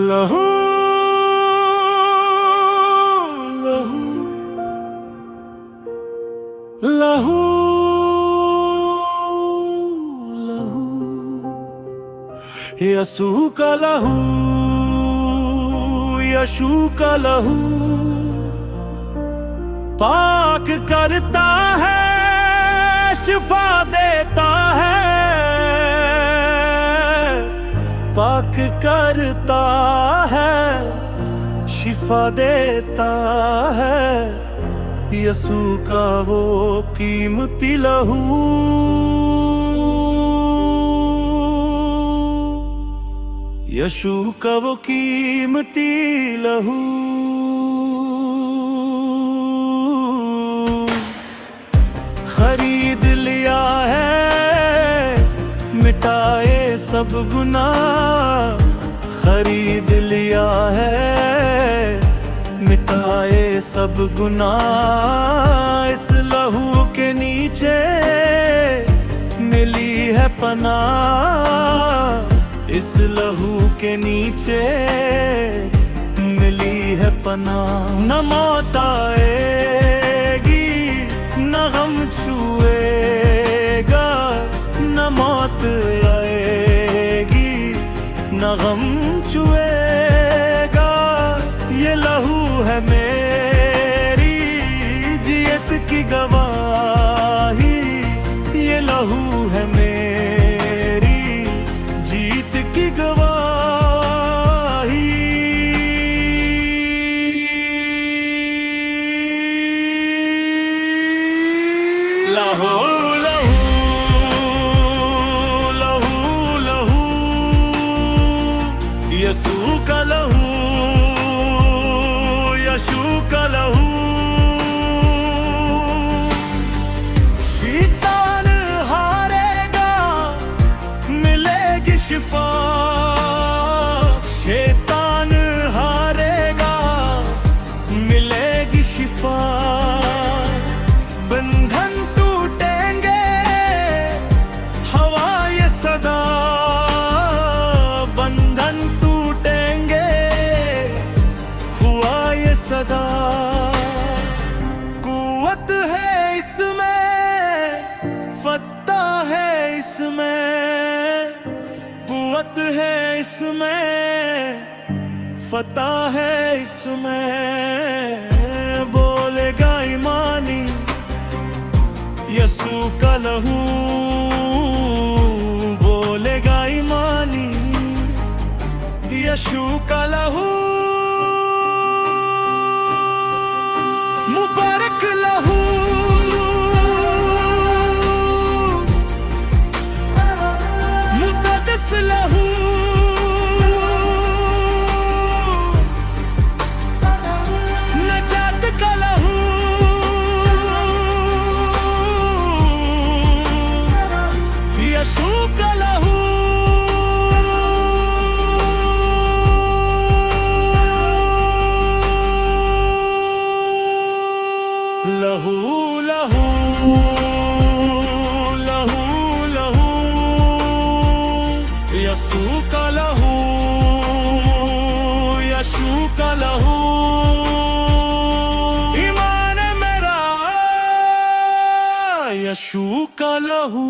लहू लहू लहू लहू यसू का लहू, यशू का लहू पाक करता है, शिफा देता है, पाक करता है, शिफा देता है। यसू का वो कीमती लहू, यशू का वो कीमती लहू। खरीद लिया है, मिटाए सब गुनाह, खरीद लिया है, मिटाए सब गुनाह। इस लहू के नीचे मिली है पनाह, इस लहू के नीचे मिली है पनाह। न मौत आएगी, न गम छुएगा, न मौत आएगी, न गम छुएगा। ये लहू है मेरी जियत की गवाही, ये लहू है मेरी जीत की गवाही। लहू लहू लहू लहू, यसू का लहू, यशू का लहू। शैतान हारेगा, मिलेगी शिफा, शैतान हारेगा, मिलेगी शिफा। बंधन टूटेंगे, हवा ये सदा, बंधन टूटेंगे, हुआ ये सदा। कुव्वत है इसमें, फतह है इसमें, कुव्वत है इसमें, फतह है इसमें। बोलेगा ईमानी यसू का लहू, बोलेगा ईमानी यशू का लहू। मुबारक लहू, मुक़द्दस लहू, नजात का लहू, यशू का लहू। लहू लहू लहू लहू, यसू का लहू, यशू का लहू। ईमान मेरा यशू का लहू।